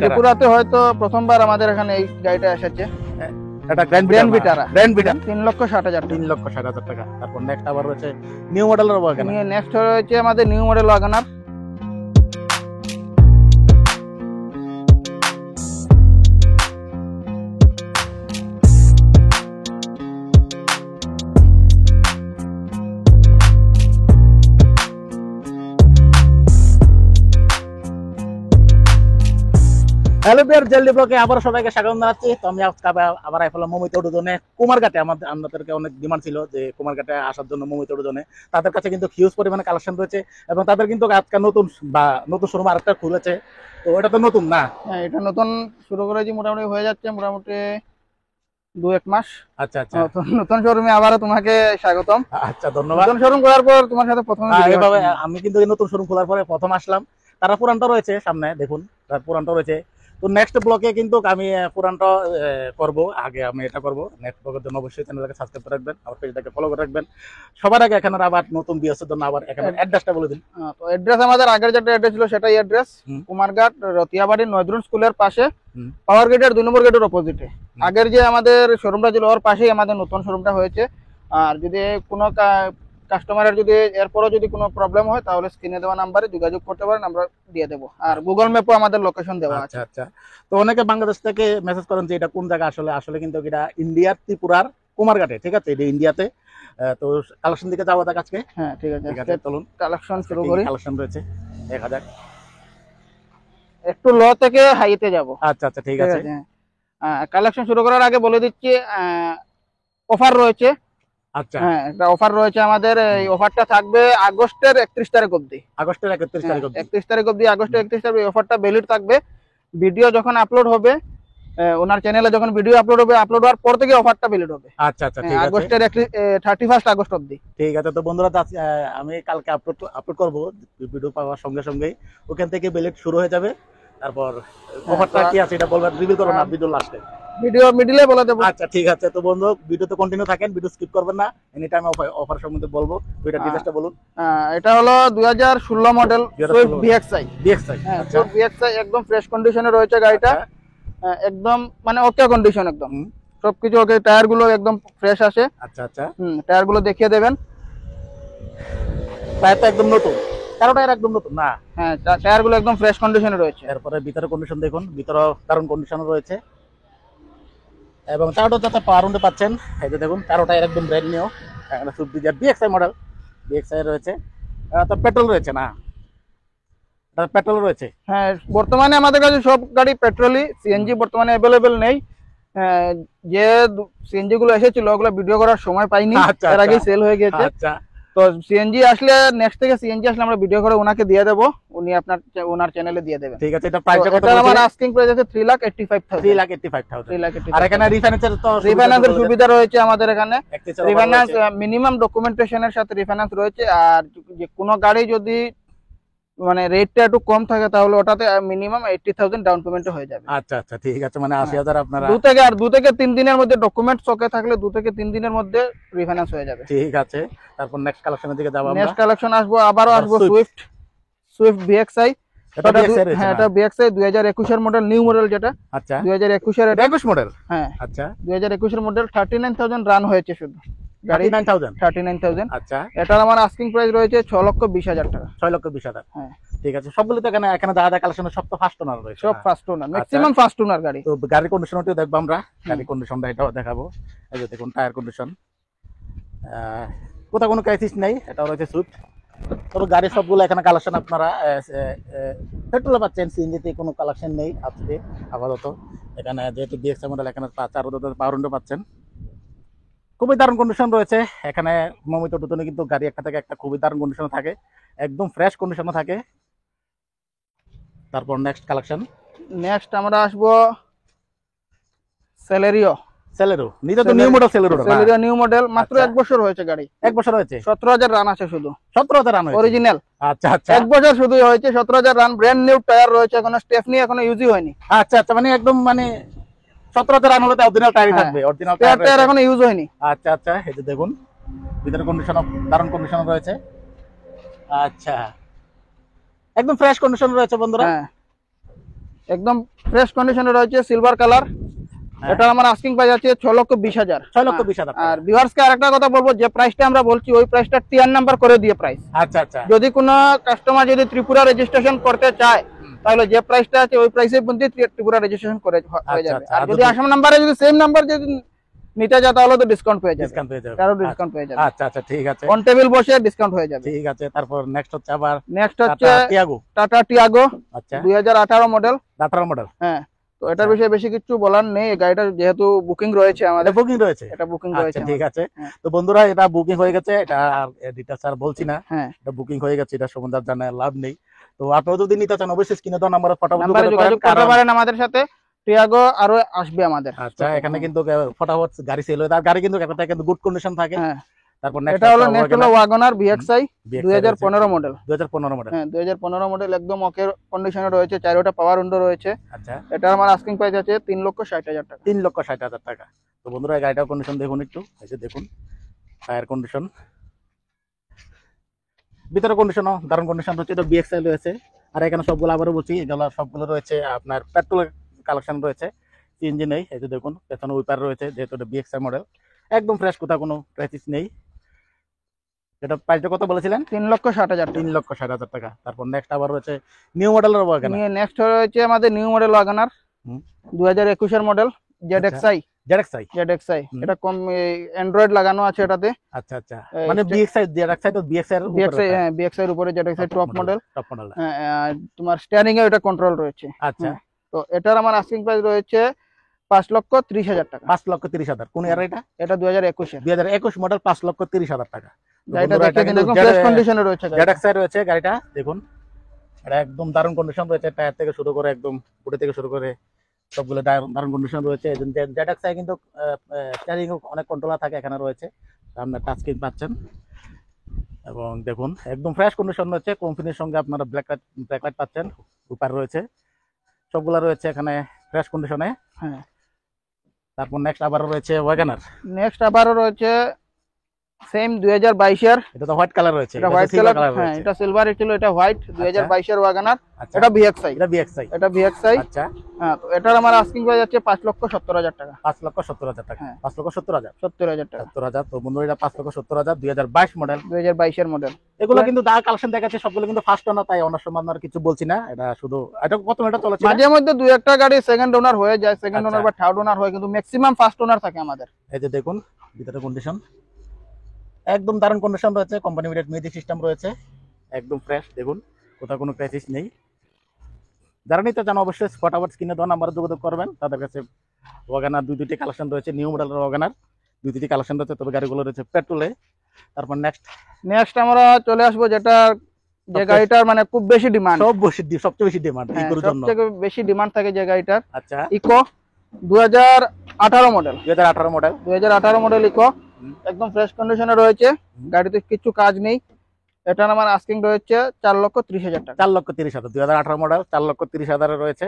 ত্রিপুরাতে হয়তো প্রথমবার আমাদের এখানে এই গাড়িটা এসেছে। এটা গ্র্যান্ড ভিটারা 3,60,000 3,60,000 টাকা। তারপর নেক্সট আবার রয়েছে নিউ মডেলের ওয়াগনার। নেক্সট হচ্ছে আমাদের নিউ মডেল ওয়াগনার। হ্যালো বিয়ার জেলি ব্লকে আবার সবাইকে স্বাগত জানাচ্ছি। তো আমি আজকে আবার আইফেলাম মমিত উডুজনে কুমারঘাটে। আমাদেরকে অনেক ডিমান্ড ছিল যে কুমারঘাটে আসার জন্য মমিত উডুজনে। তাদের কাছে কিন্তু হিউজ পরিমাণে কালেকশন রয়েছে এবং তাদের কিন্তু আজকে নতুন শোরুম আরেকটা খুলেছে। তো এটা তো নতুন না? হ্যাঁ, এটা নতুন শুরু করেছি, মোটামুটি হয়ে যাচ্ছে মোটামুটি 2-1 মাস। আচ্ছা আচ্ছা, নতুন শোরুমে আবারও তোমাকে স্বাগতম। আচ্ছা ধন্যবাদ। নতুন শোরুম করার পর তোমার সাথে প্রথমে এইভাবে আমি কিন্তু এই নতুন শোরুম খোলার পরে প্রথম আসলাম। তারা পুরানটা রয়েছে সামনে, দেখুন তার পুরানটা রয়েছে। তো নেক্সট ব্লকে কিন্তু আমি পুরানটা করব, আগে আমি এটা করব। নেক্সট ব্লকের জন্য অবশ্যই চ্যানেলটাকে সাবস্ক্রাইব করে রাখবেন, আমার পেজটাকে ফলো করে রাখবেন। সবার আগে এখানে আবার নতুন বিএসের জন্য আবার এখানে অ্যাড্রেসটা বলে দিন। তো অ্যাড্রেস আমাদের আগের যেটা অ্যাড্রেস ছিল সেটাই অ্যাড্রেস, কুমারঘাট রতিয়াবাড়ি নয়দ্রুন স্কুলের পাশে, পাওয়ার গেটের 2 নম্বর গেটের অপোজিটে। আগের যে আমাদের শোরুমটা ছিল ওর পাশেই আমাদের নতুন শোরুমটা হয়েছে। আর যদি কোনো কাস্টমারের যদি এরপরও যদি কোনো প্রবলেম হয় তাহলে স্ক্রিনে দেওয়া নাম্বারে যোগাযোগ করতে পারেন, আমরা দিয়ে দেবো। আর গুগল ম্যাপও আমাদের লোকেশন দেওয়া আছে। আচ্ছা, তো অনেকে বাংলাদেশ থেকে মেসেজ করেন যে এটা কোন জায়গা। আসলে কিন্তু এটা ইন্ডিয়ার ত্রিপুরার কুমারঘাটে, ঠিক আছে? এটা ইন্ডিয়াতে। তো কালেকশন দিকে যাবো দেখ আজকে। হ্যাঁ ঠিক আছে, চলুন কালেকশন শুরু করি। কালেকশন রয়েছে 1000, একটু লো থেকে হাইতে যাব। আচ্ছা ঠিক আছে। কালেকশন শুরু করার আগে বলে দিচ্ছি অফার রয়েছে। আচ্ছা, হ্যাঁ, একটা অফার রয়েছে আমাদের। এই অফারটা থাকবে আগস্টের 31 তারিখ অবধি। আগস্টের 31 তারিখ অবধি? 31 তারিখ অবধি, আগস্টের 31 তারিখ এই অফারটা ভ্যালিড থাকবে। ভিডিও যখন আপলোড হবে, ওনার চ্যানেলে যখন ভিডিও আপলোড হবে, আপলোড হওয়ার পর থেকে অফারটা ভ্যালিড হবে। আচ্ছা ঠিক আছে, আগস্টের 31 আগস্ট অবধি। ঠিক আছে। তো বন্ধুরা, আমি কালকে আপলোড করব ভিডিও পাওয়ার সঙ্গে সঙ্গেই ওখান থেকে ভ্যালিড শুরু হয়ে যাবে। তারপর অফারটা কি আছে এটা বলবেন, রিভিল করব না ভিডিও লাস্টে, ভিডিও মিডলে বলে দেব। আচ্ছা ঠিক আছে। তো বন্ধু ভিডিওতে কন্টিনিউ থাকেন, ভিডিও স্কিপ করবেন না। এনি টাইম অফার সম্বন্ধে বলবো। দুইটা ডিটেইলসটা বলুন। এটা হলো 2016 মডেল সুইফট ভিএক্সআই। হ্যাঁ, আচ্ছা ভিএক্সআই একদম ফ্রেশ কন্ডিশনে রয়েছে গাড়িটা। একদম মানে ওকে কন্ডিশন, একদম সবকিছু ওকে। টায়ার গুলো একদম ফ্রেশ আছে। আচ্ছা টায়ার গুলো দেখিয়ে দেবেন। টায়ারটা একদম নতুন, টায়ার একদম নতুন না? হ্যাঁ, টায়ার গুলো একদম ফ্রেশ কন্ডিশনে রয়েছে। এরপরে ভিতরে কন্ডিশন দেখুন, ভিতরে দারুণ কন্ডিশন রয়েছে এবং টায়ারটা যাতে পাওয়ার পাচ্ছেন। এই যে দেখুন, টায়ার একদম ব্র্যান্ড নিউ। এখানে Swift Dzire BXI model, BXI রয়েছে। তো পেট্রোল রয়েছে না? পেট্রোল রয়েছে। হ্যাঁ, বর্তমানে আমাদের কাছে সব গাড়ি পেট্রোলই, সিএনজি বর্তমানে অ্যাভেলেবেল নেই। যে সিএনজি গুলো এসেছিল ওগুলো ভিডিও করার সময় পাইনি, এর আগেই সেল হয়ে গেছে। আচ্ছা, তো সিএনজি আসলে, নেক্সট থেকে সিএনজি আসলে আমরা ভিডিও করে ওনাকে দিয়ে দেবো, উনি ওনার চ্যানেলে দিয়ে দেবেন। ঠিক আছে। এটা প্রাইসটা কত? আমার আস্কিং প্রাইস আছে 3,85,000। 3,85,000। আর এখানে রিফাইন্যান্সের সুবিধা রয়েছে আমাদের এখানে। রিফাইন্যান্স মিনিমাম ডকুমেন্টেশনের সাথে রিফাইন্যান্স রয়েছে। আর যে কোনো গাড়ি যদি মানে রেটটা একটু কম থাকে তাহলে ওটাতে মিনিমাম 80,000 ডাউন পেমেন্ট হয়ে যাবে। আচ্ছা ঠিক আছে। মানে 80,000 আপনারা 2 থেকে 3 দিনের মধ্যে ডকুমেন্ট ওকে থাকলে 2 থেকে 3 দিনের মধ্যে রিফাইন্যান্স হয়ে যাবে। ঠিক আছে। তারপর নেক্সট কালেকশনের দিকে যাব আমরা। নেক্সট কালেকশন আবারও আসবো সুইফট ভিএক্সআই। হ্যাঁ, এটা ভিএক্সআই 2021 এর মডেল, নিউ মডেল যেটা। আচ্ছা, 2021 এর 21 মডেল। হ্যাঁ, আচ্ছা 2021 এর মডেল। 39,000 রান হয়েছে শুধু গাড়ি। 39,000। আচ্ছা, এটার আমার আস্কিং প্রাইস রয়েছে 6,20,000 টাকা। 6,20,000। হ্যাঁ ঠিক আছে। সবগুলো তো এখানে দাদা কালেকশন সব তো ফার্স্ট ওনার রয়েছে, সব first owner, maximum first owner গাড়ি। তো গাড়ির কন্ডিশনটাও দেখবো আমরা। গাড়ির কন্ডিশনটা এটাও দেখাবো। এই যে দেখুন টায়ার কন্ডিশন, কোথাও কোনো ক্রাইসিস নেই। এটাও রয়েছে সুইফট। তবে গাড়ির সবগুলো এখানে কালেকশন আপনারা পেট্রোলে পাচ্ছেন, সিএনজিতে কোনো কালেকশন নেই আজকে আপাতত। এখানে যেহেতু বিএক্সআই মডেল, এখানে পাওয়ার উইন্ডো পাচ্ছেন। খুবই দারুণ কন্ডিশন রয়েছে এখানে। মমিত টুতনে কিন্তু গাড়ি একটা থেকে একটা খুবই দারুণ কন্ডিশনে থাকে, একদম ফ্রেশ কন্ডিশনে থাকে। তারপর নেক্সট আমরা আসবো Celerio. New model, new model, মাত্র 1 বছর হয়েছে গাড়ি। 1 বছর হয়েছে। 17,000 রান আছে শুধু। 17,000 রান হয়েছে অরিজিনাল। আচ্ছা 1 বছর শুধু হয়েছে, 17,000 রান। ব্র্যান্ড নিউ টায়ার রয়েছে, এখনো স্টেপনি এখনো ইউজই হয়নি। আচ্ছা মানে একদম মানে 17,000 রান হলে তো অরিজিনাল টায়ারই থাকবে। অরিজিনাল টায়ার এখনো ইউজ হয়নি। আচ্ছা এই যে দেখুন ভিতরে কন্ডিশন দারুণ কন্ডিশন রয়েছে। আচ্ছা, একদম ফ্রেশ কন্ডিশন রয়েছে বন্ধুরা। একদম ফ্রেশ কন্ডিশনে রয়েছে, সিলভার কালার। এটা আমার আস্কিং প্রাইস আছে 6,20,000। 6,20,000 টাকা। আর ভিউয়ার্সকে আরেকটা কথা বলবো, যে প্রাইসটা আমরা বলছি ওই প্রাইসটা টিআর নাম্বার করে দিয়ে প্রাইস। আচ্ছা আচ্ছা যদি কোনো কাস্টমার যদি ত্রিপুরা রেজিস্ট্রেশন করতে চায়, তাহলে যে প্রাইসটা আছে ওই প্রাইসের মধ্যে ত্রিপুরা রেজিস্ট্রেশন করে হয়ে যাবে। আচ্ছা, আর আর যদি যদি- আসাম নাম্বারে যদি সেম নাম্বার যদি নিতে চায় তাহলে তো ডিসকাউন্ট পেয়ে যাবে, ডিসকাউন্ট পেয়ে যাবে। আরো ডিসকাউন্ট পেয়ে যাবে। আচ্ছা আচ্ছা ঠিক আছে অন টেবিল বসে ডিসকাউন্ট হয়ে যাবে। ঠিক আছে। তারপর নেক্সট হচ্ছে আবার নেক্সট হচ্ছে টাটা টিয়াগো। টাটা টিয়াগো আচ্ছা 2018 মডেল। 18 মডেল। হ্যাঁ, তো এটার বিষয়ে বেশি কিছু বলার নেই, এই গাড়িটা যেহেতু বুকিং রয়েছে এটা আমাদের, বুকিং রয়েছে। এটা বুকিং আচ্ছা রয়েছে ঠিক আমাদের। আছে। হ্যাঁ। তো বন্ধুরা এটা বুকিং হয়ে গেছে, এটা ডিটেইলস আর বলছি না, হ্যাঁ, এটা বুকিং হয়ে গেছে, এটা সম্বন্ধে আর জানার লাভ নেই। তো আপনারা যদি নিতে চান অবশ্যই স্ক্রিনে দেওয়া নাম্বারে ফটাফট নাম্বারে যোগাযোগ করতে পারেন আমাদের সাথে। টিয়াগো আরো আসবে আমাদের। আচ্ছা এখানে কিন্তু ফটাফট গাড়ি সেল হয়ে, আর গাড়ি কিন্তু একটা কিন্তু গুড কন্ডিশন থাকে। হ্যাঁ, তারপর এটা হলো নেক্সট হলো ওয়াগনার ভিএক্সআই 2015 মডেল। 2015 মডেল। হ্যাঁ, 2015 মডেল, একদম ওকে কন্ডিশনে রয়েছে, চারোটা পাওয়ার উইন্ডো রয়েছে। আচ্ছা এটা আমার আস্কিং প্রাইস আছে 3,60,000 টাকা। 3,60,000 টাকা। তো বন্ধুরা এই গাড়িটার কন্ডিশন দেখুন একটু, এই যে দেখুন টায়ার কন্ডিশন, ভিতরে কন্ডিশনও দারুণ কন্ডিশন রয়েছে। এটা বিএক্সআই রয়েছে। আর এখানে সবগুলো আবারও বলছি, এগুলো সবগুলো রয়েছে আপনার পেট্রোল কালেকশন রয়েছে, সিএনজি নেই। এই যে দেখুন পেছনে উইপার রয়েছে, যেহেতু এটা বিএক্সআই মডেল, একদম ফ্রেশ, কোথাও কোনো ক্রাইসিস নেই। এটা প্রাইসটা কত বলেছিলেন? 3,60,000 টাকা। 3,60,000 টাকা। তারপর নেক্সট আবার রয়েছে নিউ মডেলের ওয়াগন। নেক্সট রয়েছে আমাদের নিউ মডেল ওয়াগনার 2021 এর মডেল ZXi। জেডএক্সআই। ZXi এটা কম অ্যান্ড্রয়েড লাগানো আছে এটাতে। আচ্ছা আচ্ছা, মানে বিএক্সআই জেডএক্সআই তো বিএক্সআই এর উপরে বিএক্সআই, হ্যাঁ বিএক্সআই এর উপরে ZXi top model. Top model. তোমার স্টিয়ারিং এ এটা কন্ট্রোল রয়েছে। আচ্ছা তো এটার আমার আস্কিং প্রাইস রয়েছে 5,30,000 টাকা। 5,30,000। কোন ইয়ার এটা? এটা 2021 এর। 2021 মডেল, 5,30,000 টাকা। গাড়িটা দেখে দিন, একদম ফ্রেশ কন্ডিশনে রয়েছে গাড়িটা। জেডএক্সআই রয়েছে গাড়িটা দেখুন, এটা একদম দারুণ কন্ডিশন রয়েছে, টায়ার থেকে শুরু করে একদম বডি থেকে শুরু করে সবগুলো দারুণ কন্ডিশন রয়েছে। জেডএক্সআই কিন্তু স্টিয়ারিং অনেক কন্ট্রোলার থাকে এখানে রয়েছে, আপনার টাচ স্ক্রিন পাচ্ছেন। এবং দেখুন একদম ফ্রেশ কন্ডিশন রয়েছে, কোম্পানির সঙ্গে আপনারা ব্ল্যাক লাইট পাচ্ছেন, উপার রয়েছে, সবগুলা রয়েছে এখানে ফ্রেশ কন্ডিশনে। হ্যাঁ, তারপর নেক্সট আবারও রয়েছে ওয়াগনার। নেক্সট আবারও রয়েছে সেম 2022 এর। এটা তো হোয়াইট কালার রয়েছে, এটা হোয়াইট কালার। হ্যাঁ, এটা সিলভার ছিল, এটা হোয়াইট। 2022 এর ওয়াগনার। আচ্ছা এটা ভিএক্সআই। এটা বিএক্সআই। এটা ভিএক্সআই। আচ্ছা হ্যাঁ, তো এটার আমার আস্কিং প্রাইস আছে 5,70,000 টাকা। 5,70,000 টাকা। হ্যাঁ। 5,70,000। 70,000 টাকা। 70,000। তো বন্ধুরা এটা 5,70,000 2022 মডেল। 2022 এর মডেল। এগুলো কিন্তু যা কালেকশন দেখাচ্ছে সবগুলো কিন্তু ফার্স্ট ওনার, তাই অন্য সময় আর কিছু বলছি না। এটা শুধু এটা কত মিটার চলেছে? মাঝে মধ্যে দুই একটা গাড়ি সেকেন্ড ওনার হয়ে যায়, সেকেন্ড আচ্ছা। ওনার বা থার্ড ওনার হয়, কিন্তু ম্যাক্সিমাম ফার্স্ট ওনার থাকে আমাদের। এই যে দেখুন ভিতরে কন্ডিশন একদম দারুণ কন্ডিশন রয়েছে, কোম্পানি মিডেড মিউজিক সিস্টেম রয়েছে, একদম ফ্রেশ। দেখুন কোথাও কোনো ক্রাইসিস নেই। যারা নিতে চান অবশ্যই ফটাফট স্ক্রিনে দেওয়া নাম্বারে যোগাযোগ করবেন। তাদের কাছে ওয়াগনার দুটি কালেকশন রয়েছে, নিউ মডেলের ওয়াগনার দুটি কালেকশন রয়েছে, তবে গাড়িগুলো রয়েছে পেট্রোলে। তারপর নেক্সট আমরা চলে আসবো যেটা, যে গাড়িটার মানে খুব বেশি ডিমান্ড, সবচেয়ে বেশি ডিমান্ড এই গরুর জন্য। সবথেকে বেশি ডিমান্ড থাকে যে গাড়িটার, আচ্ছা Eeco 2018 model. 2018 model. 2018 model Eeco, একদম ফ্রেশ কন্ডিশনে রয়েছে, গাড়িতে কিছু কাজ নেই। এটার আমার আস্কিং রয়েছে 4,30,000 টাকা। 4,30,000। 2018 মডেল 4,30,000 রয়েছে।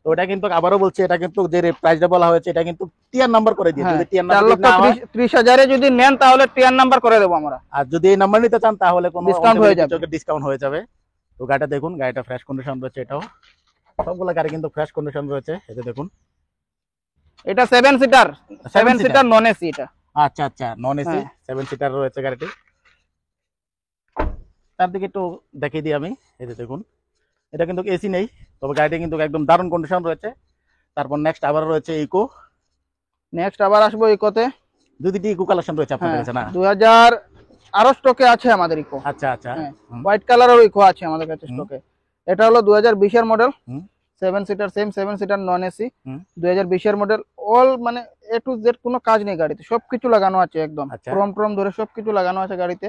তো এটা কিন্তু আবারও বলছি, এটা কিন্তু যে প্রাইসটা বলা হয়েছে এটা কিন্তু টিআর নাম্বার করে দিয়ে, যদি টিআর নাম্বার না হয় 4,30,000 যদি নেন তাহলে টিআর নাম্বার করে দেবো আমরা। আর যদি এই নাম্বার নিতে চান তাহলে কোনো ডিসকাউন্ট হয়ে যাবে। ডিসকাউন্ট হয়ে যাবে। তো গাড়িটা দেখুন, গাড়িটা ফ্রেশ কন্ডিশন রয়েছে, এটাও সবগুলো গাড়ি কিন্তু ফ্রেশ কন্ডিশন রয়েছে। এই যে দেখুন এটা 7 সিটার, 7 সিটার নন এসি এটা। আচ্ছা আচ্ছা, নন এসি 7 সিটার রয়েছে গাড়িটি। তার দিকে একটু দেখিয়ে দিই আমি। এই যে দেখুন এটা কিন্তু এসি নেই, তবে গাড়িটা কিন্তু একদম দারুণ কন্ডিশন রয়েছে। তারপর নেক্সট আবার রয়েছে ইকো। নেক্সট আবার আসবো ইকোতে। দুটি ইকো কালেকশন রয়েছে আপনাদের কাছে না? 2000 আরো স্টকে আছে আমাদের ইকো। আচ্ছা আচ্ছা, হোয়াইট কালারের ইকো আছে আমাদের কাছে স্টকে। এটা হলো 2020 এর model, 7 seater, same 7 seater non AC, 2020 এর মডেল। অল মানে এ টু জেড কোনো কাজ নেই গাড়িতে, সবকিছু লাগানো আছে একদম, ক্রোম ধরে সবকিছু লাগানো আছে গাড়িতে।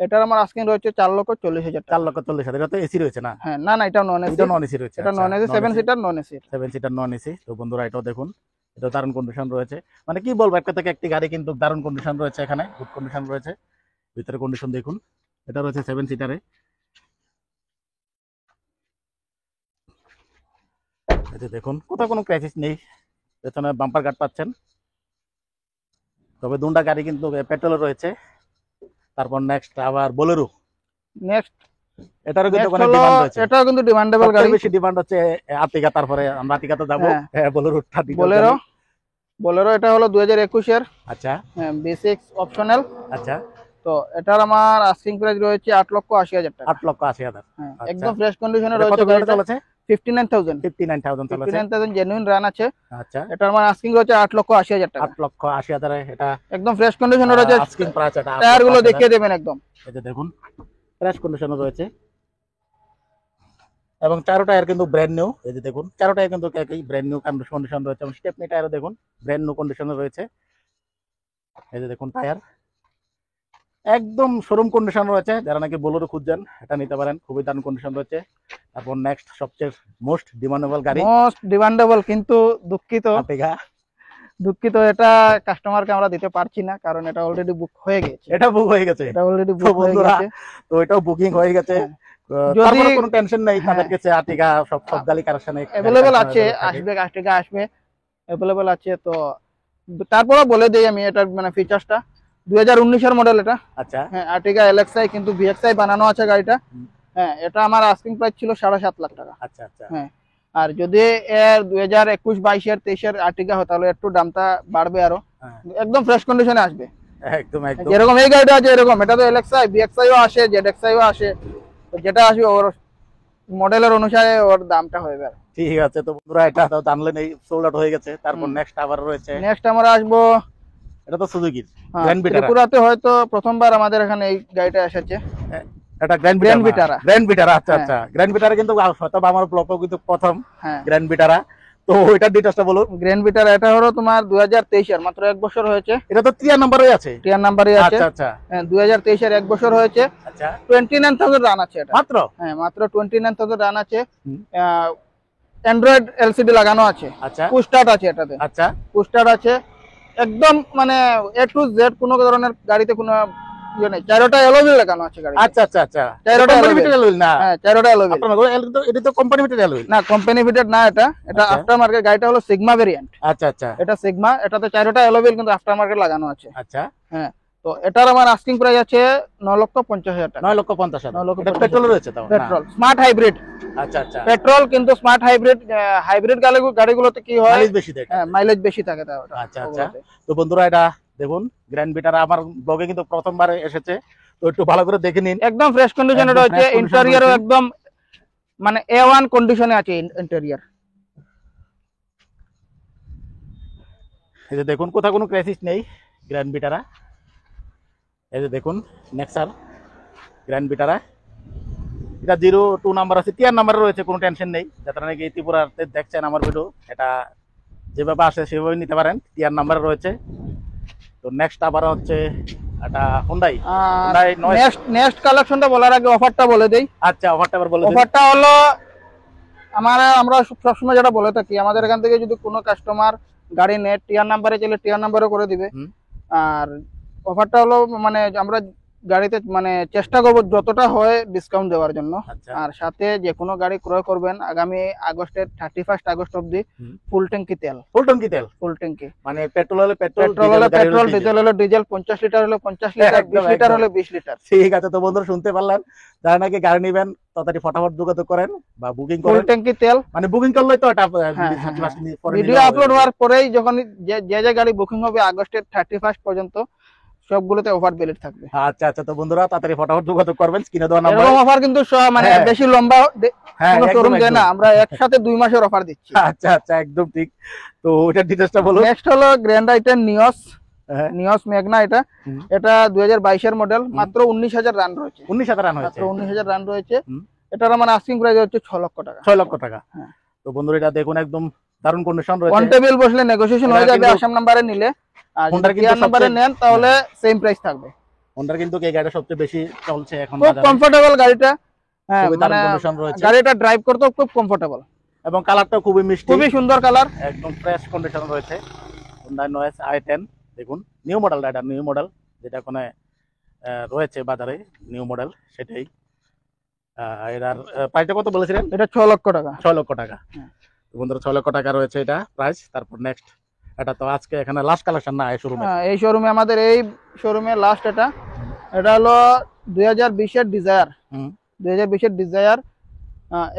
এটার আমার আস্কিং রয়েছে 4,40,000 টাকা। 4,40,000। এটা তো এসি রয়েছে না? হ্যাঁ, না না, এটা নন এসি। এটা নন এসি রয়েছে। এটা non AC, 7 seater non AC. 7 seater non AC. তো বন্ধুরা এটাও দেখুন, এটা দারুণ কন্ডিশন রয়েছে। মানে কি বলবো, একটা থেকে একটি গাড়ি কিন্তু দারুণ কন্ডিশন রয়েছে, এখানে গুড কন্ডিশন রয়েছে। ভিতরে কন্ডিশন দেখুন, এটা রয়েছে 7 সিটারে। এই দেখুন কোথাও কোনো ক্রাইসিস নেই, পেছনে বাম্পার গার্ড পাচ্ছেন। তবে দুটা গাড়ি কিন্তু পেট্রোলে রয়েছে। তারপর নেক্সট আবার বোলেরো। নেক্সট এটারও কিন্তু Next অনেক হলো, ডিমান্ড রয়েছে। এটাও কিন্তু ডিমান্ডেবল গাড়ি। সবচেয়ে বেশি ডিমান্ড হচ্ছে আর্টিগা, তারপরে আমরা আর্টিগাতে যাবো। হ্যাঁ। হ্যাঁ, বোলেরোটা details বোলেরো জানি। বোলেরো এটা হলো 2021 এর আচ্ছা B6 অপশনাল। আচ্ছা, তো এটার আমার আস্কিং প্রাইস রয়েছে 8,80,000 টাকা। 8,80,000। হ্যাঁ, আচ্ছা। একদম ফ্রেশ কন্ডিশনে এটা রয়েছে কত কিলোমিটার গাড়িটা। চলেছে? 59,000 59,000 চলেছে। 59,000 জেনুইন রান আছে। আচ্ছা, এটা আমার আস্কিং রয়েছে 8,80,000 টাকা। 8,80,000 এটা একদম ফ্রেশ কন্ডিশনে রয়েছে। Asking price. এটা টায়ার গুলো 8,80,000। দেখিয়ে দেবেন একদম। এই যে দেখুন ফ্রেশ কন্ডিশনে রয়েছে এবং চারো টায়ার কিন্তু ব্র্যান্ড নিউ। এই যে দেখুন চারো টায়ার কিন্তু একই ব্র্যান্ড নিউ কন্ডিশন রয়েছে এবং স্টেপনি টায়ারও দেখুন ব্র্যান্ড নিউ কন্ডিশনে রয়েছে। এই যে দেখুন টায়ার একদম শোরুম কন্ডিশন রয়েছে। যারা নাকি বোলেরো খুঁজছেন এটা নিতে পারেন, খুবই দারুণ কন্ডিশন রয়েছে। তারপর নেক্সট সবচেয়ে মোস্ট ডিমান্ডেবল গাড়ি মোস্ট ডিমান্ডেবল, কিন্তু আর্টিগা। দুঃখিত এটা কাস্টমারকে আমরা দিতে পারছি না, কারণ এটা অলরেডি বুক হয়ে গেছে। এটা বুক হয়ে গেছে। এটা অলরেডি তো বুক হয়ে বন্ধুরা, গেছে। তো এটাও বুকিং হয়ে গেছে। যদি- তারপরে কোনো টেনশন নেই, হ্যাঁ। তাদের কাছে আর্টিগা সব গাড়ি কালেকশন অ্যাভেলেবল আছে, আসবে কাস্টমার আসবে, অ্যাভেলেবল আছে। তো তারপরে বলে দেই আমি এটার মানে ফিচারসটা। 2019 এর মডেল এটা। আচ্ছা হ্যাঁ, আর্টিগা এলএক্সআই, কিন্তু ভিএক্সআই বানানো আছে গাড়িটা। হুম। হ্যাঁ, এটা আমার আস্কিং প্রাইস ছিল 7.5 লাখ টাকা। আচ্ছা আচ্ছা হ্যাঁ, আর যদি এর 2021, 22 এর 23 এর আর্টিগা হয় তাহলে একটু দামটা বাড়বে আরো। হ্যাঁ, একদম ফ্রেশ কন্ডিশনে আসবে। একদম একদম যেরকম এই গাড়িটা আছে এরকম, এটা তো এলএক্সআই, বিএক্সআইও আসে, জেডএক্সআইও আসে। তো যেটা আসবে ওর মডেলের অনুসারে ওর দামটা হয়ে যাবে। ঠিক আছে। তো বন্ধুরা এটা তো জানলেন এই সোল্ড আউট হয়ে গেছে। তারপর নেক্সট আবার রয়েছে, নেক্সট আমরা আসবো এটা তো সুজুকির গ্র্যান্ড ভিটারা। ত্রিপুরাতে হয়তো প্রথমবার আমাদের এখানে এই গাড়িটা এসেছে। এটা গ্র্যান্ড গ্র্যান্ড ভিটারা। ভিটারা। গ্র্যান্ড ভিটারা, আচ্ছা হ্যাঁ। আচ্ছা। গ্র্যান্ড ভিটারা কিন্তু হয়তো আমার ব্লগও কিন্তু প্রথম হ্যাঁ, গ্র্যান্ড ভিটারা। তো এটার ডিটেইলসটা বলুন। গ্র্যান্ড ভিটারা এটা হলো তোমার 2023 এর, মাত্র 1 বছর হয়েছে। এটা তো 3 নম্বরে আছে। টিয়ার নাম্বারে আছে। আচ্ছা আচ্ছা 2023 এর 1 বছর হয়েছে। আচ্ছা 29,000 রান আছে এটা। মাত্র। হ্যাঁ, মাত্র 29,000 রান আছে। হুম। অ্যান্ড্রয়েড এলসিডি লাগানো আছে। আচ্ছা পুশ স্টার্ট আছে এটাতে। আচ্ছা পুশ স্টার্ট আছে। একদম মানে এ টু জেড, কোনো ধরনের গাড়িতে কোনো ইয়ে নেই। চারোটা এলোভিল লাগানো আছে গাড়ি। আচ্ছা আচ্ছা আচ্ছা। চারোটা কোম্পানি alloy ভিটার এলুইল না? হ্যাঁ, চারোটা এলোভিল। এটা তো কোম্পানি ভিটার এলুইল। না, কোম্পানি ফিটেড না এটা। এটা আচ্ছা। After market. গাড়িটা হলো সিগমা ভেরিয়েন্ট। আচ্ছা আচ্ছা এটা সিগমা, এটাতে চারোটা এলোভিল কিন্তু আফটার মার্কেট লাগানো আছে। আচ্ছা। হ্যাঁ, তো এটার আমার আস্কিং প্রাইস আছে 9,50,000 টাকা। 9,50,000। 9,50,000 এটা পেট্রোল রয়েছে তাও না? Petrol, smart hybrid. আচ্ছা আচ্ছা। পেট্রোল কিন্তু স্মার্ট হাইব্রিড। হাইব্রিড গাড়িগুলোতে কি হয়, মাইলেজ বেশি দেয়। হ্যাঁ, মাইলেজ বেশি থাকে তাও ওটা। আচ্ছা আচ্ছা। তো বন্ধুরা এটা দেখুন গ্র্যান্ড ভিটারা আমার ব্লগে কিন্তু প্রথমবার এসেছে, তো একটু ভালো করে দেখে নিন। একদম ফ্রেশ কন্ডিশনে একদম রয়েছে। fresh condition ইন্টেরিয়রও রয়েছে। একদম মানে A1 কন্ডিশনে আছে ইন্টেরিয়র। এই যে দেখুন কোথাও কোনো ক্রাইসিস নেই গ্র্যান্ড ভিটারা। এই যে দেখুন নেক্সার গ্র্যান্ড ভিটারা। এটা 02 নাম্বার আছে, 3 নাম্বারে রয়েছে, কোনো টেনশন নেই। যারা নাকি ত্রিপুরাতে দেখছেন আমার ভিডিও, এটা যেভাবে আসে সেভাবে নিতে পারেন। 3 নাম্বারে রয়েছে। তো নেক্সট আবার হচ্ছে এটা হুন্ডাই। Hyundai Noise। নেক্সট কালেকশনটা বলার আগে অফারটা বলে দেই। আচ্ছা অফারটা আবার বলে দিন। অফারটা হলো আমরা সবসময় যেটা বলে থাকি, আমাদের এখান থেকে যদি কোনো কাস্টমার গাড়ি নেট টিয়ার নাম্বারে চলে টিয়ার নাম্বারও করে দিবে। হুম। আর অফারটা হলো মানে আমরা গাড়িতে মানে চেষ্টা করবো যতটা হয় ডিসকাউন্ট দেওয়ার জন্য। আচ্ছা আর সাথে যে কোনো গাড়ি ক্রয় করবেন আগামী আগস্টের 31 আগস্ট অবধি হুম। ফুল ট্যাঙ্কি তেল। ফুল টঙ্কি তেল, ফুল ট্যাঙ্কি মানে পেট্রোল হলে পেট্রোল, পেট্রোল হলে পেট্রোল, ডিজেল হলে ডিজেল। 50 লিটার হলে 50 লিটার, একদম, 20 লিটার একদম। হলে 20 লিটার। ঠিক আছে। তো বন্ধুরা শুনতে পারলেন, যারা নাকি গাড়ি নেবেন তাড়াতাড়ি ফটাফট যোগাযোগ করেন বা বুকিং ফুল করেন। ট্যাঙ্কি তেল। মানে বুকিং করলে তো এটা হ্যাঁ, 30 মাস পরে ভিডিও নিলেও আপলোড হবে। হওয়ার পরেই যখন যে গাড়ি বুকিং হবে আগস্টের 31 পর্যন্ত সবগুলোতে অফার ভ্যালিড থাকবে। আচ্ছা আচ্ছা। তো বন্ধুরা তাড়াতাড়ি ফটাফট যোগাযোগ করবেন স্ক্রিনে দেওয়া নাম্বারে। এরকম অফার কিন্তু মানে হ্যাঁ। বেশি লম্বা হ্যাঁ কোনো একদম, শোরুম দেয় না, একদম। আমরা একসাথে 2 মাসের অফার দিচ্ছি। আচ্ছা আচ্ছা একদম ঠিক। তো ওটার ডিটেইলসটা বলুন। নেক্সট হলো গ্র্যান্ড আইটেন নিওস। হ্যাঁ। Nios Magna. এটা হুম। এটা 2022 এর মডেল। মাত্র 19,000 রান রয়েছে। 19,000 রান মাত্র হয়েছে। 19,000 রান রয়েছে। হুম। এটার আমার আস্কিং প্রাইস হচ্ছে 6 লক্ষ টাকা। 6 লক্ষ টাকা। হ্যাঁ। তো বন্ধুরা এটা দেখুন একদম দারুণ কন্ডিশন রয়েছে। অন টেবিল বসলে নেগোসিয়েশন এটা হয়ে যাবে কিন্তু আসাম নাম্বারে নিলে। আর Honda যদি কিন্তু টিয়ার নাম্বারে সবচেয়ে- নেন তাহলে সেম প্রাইস থাকবে। হোন্ডার কিন্তু এই গাড়িটা সবচেয়ে বেশি চলছে এখন খুব বাজারে। কমফোর্টেবল গাড়িটা। হ্যাঁ, খুবই মানে দারুণ কন্ডিশন রয়েছে গাড়িটা ড্রাইভ করতেও খুব কমফোর্টেবল। এবং কালারটাও খুবই মিষ্টি, খুবই সুন্দর কালার। একদম ফ্রেশ কন্ডিশন রয়েছে। হোন্ডা নয়েস i10 দেখুন নিউ মডেলটা, এটা নিউ মডেল যেটা কোনো রয়েছে বাজারে নিউ মডেল সেটাই। এটার প্রাইসটা কত বলেছিলেন? এটা 6 লক্ষ টাকা। 6 লক্ষ টাকা। হ্যাঁ। তো বন্ধুরা 6 লক্ষ টাকা রয়েছে এটা প্রাইস। তারপর নেক্সট এটা তো আজকে এখানে লাস্ট কালেকশন না এই শোরুমে। এই শোরুমে আমাদের এই শোরুমে লাস্ট এটা হলো 2020 এর ডিজায়ার। হুম। 2020 ডিজায়ার,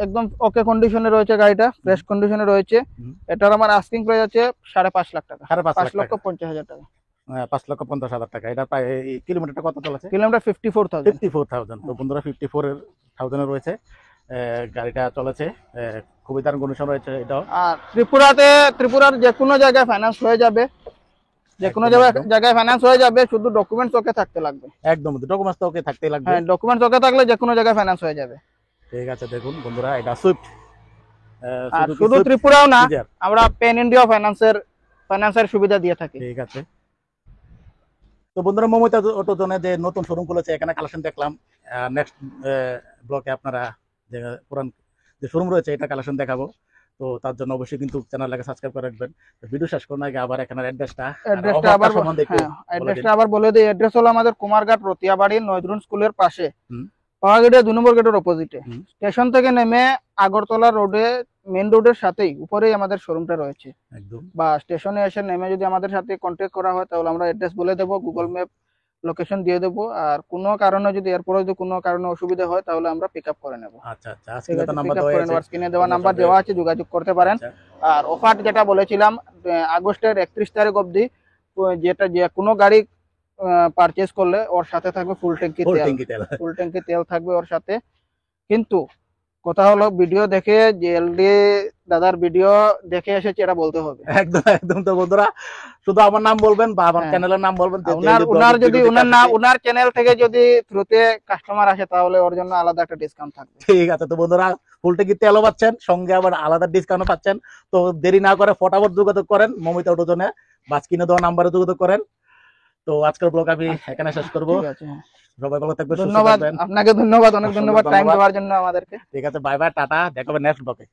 একদম ওকে কন্ডিশনে রয়েছে, গাড়িটা ফ্রেশ কন্ডিশনে রয়েছে। হুম। এটার আমার আস্কিং প্রাইস আছে 5.5 লাখ টাকা, 5.5 লাখ 5,50,000 টাকা। 5,50,000 টাকা। এটা প্রায় এই কিলোমিটারটা কত চলেছে? কিলোমিটার 54,000। 54,000। তো বন্ধুরা 54,000 এ রয়েছে গাড়িটা চলেছে, খুবই দারুণ কন্ডিশন রয়েছে এটাও। আর ত্রিপুরার যে কোনো জায়গায় ফাইন্যান্স হয়ে যাবে, যে কোনো একদম, একদম। জায়গায় ফাইন্যান্স হয়ে যাবে, শুধু ডকুমেন্টস ওকে থাকতে লাগবে। একদম ডকুমেন্টস তো ওকে থাকতেই লাগবে। হ্যাঁ, ডকুমেন্টস ওকে থাকলে যে কোনো জায়গায় ফাইন্যান্স হয়ে যাবে। ঠিক আছে, দেখুন বন্ধুরা এটা সুইফট, আর শুধু ত্রিপুরাও না, ডিজায়ার। আমরা পেন ইন্ডিয়া ফাইন্যান্সের সুবিধা দিয়ে থাকি। ঠিক আছে। তো বন্ধুরা মমতা অটো জোনে যে নতুন শোরুম খুলেছে, এখানে কালেকশন দেখলাম। নেক্সট ব্লকে আপনারা যে পুরান যে শোরুম রয়েছে এটা কালেকশন দেখাবো। তো তার জন্য অবশ্যই কিন্তু চ্যানেলটাকে সাবস্ক্রাইব করে রাখবেন। ভিডিও শেষ করার আগে আবার এখানে অ্যাড্রেসটা আবার সম্বন্ধে একটু হ্যাঁ, বলে দিন। অ্যাড্রেসটা আবার বলে দিই। অ্যাড্রেস হলো আমাদের কুমারঘাট রতিয়াবাড়ি নয়দ্রুন স্কুলের পাশে, হুম। পাওয়া গেটের 2 নম্বর গেটের অপোজিটে। হুম। স্টেশন থেকে নেমে আগরতলা রোডে, মেন রোডের সাথেই উপরেই আমাদের শোরুমটা রয়েছে। একদম। বা স্টেশনে এসে নেমে যদি আমাদের সাথে কন্ট্যাক্ট করা হয় তাহলে আমরা অ্যাড্রেস বলে দেবো, গুগল ম্যাপ লোকেশন দিয়ে দেবো। আর কোনো কারণে যদি এরপরে যদি কোনো কারণে অসুবিধা হয় তাহলে আমরা পিক আপ করে নেবো। আচ্ছা আচ্ছা, ঠিক আজকে আছে, তো নাম্বার পিক আপ দেওয়া করে আছে। নেওয়ার স্ক্রিনে দেওয়া তোমার নাম্বার সাথে- দেওয়া আছে, যোগাযোগ করতে পারেন। আচ্ছা, আর অফার যেটা বলেছিলাম, আগস্টের 31 তারিখ অবধি যেটা যে কোনো গাড়ি পারচেজ করলে ওর সাথে থাকবে ফুল ট্যাঙ্কি ফুল তেল। ট্যাঙ্কি তেল। ফুল ট্যাঙ্কি তেল থাকবে ওর সাথে। কিন্তু কথা হলো, ভিডিও দেখে যে এলডি দাদার ভিডিও দেখে এসেছে এটা বলতে হবে। একদম একদম। তো বন্ধুরা শুধু আমার নাম বলবেন বা আমার হ্যাঁ। চ্যানেলের নাম বলবেন। যে উনার যে উনার যদি ভিডিও উনার দেখে না আসছে। উনার চ্যানেল থেকে যদি থ্রুতে কাস্টমার আসে তাহলে ওর জন্য আলাদা একটা ডিসকাউন্ট থাকবে। ঠিক আছে। তো বন্ধুরা ফুল ট্যাঙ্কি তেলও পাচ্ছেন, সঙ্গে আবার আলাদা ডিসকাউন্ট পাচ্ছেন। তো দেরি না করে ফটাফট যোগাযোগ করেন মমিতা অটো জোনে, বা স্ক্রিনে দেওয়া নাম্বারে যোগাযোগ করেন। তো আজকের ব্লগ আমি এখানে শেষ করব। ঠিক আছে, সবাই ভালো থাকবেন, সুস্থ ধন্যবাদ থাকবেন। আপনাকে, ধন্যবাদ, অনেক অসংখ্য ধন্যবাদ টাইম ধন্যবাদ। দেওয়ার জন্য আমাদেরকে। ঠিক আছে, বাই বাই, টাটা, দেখা হবে নেক্সট ব্লগে।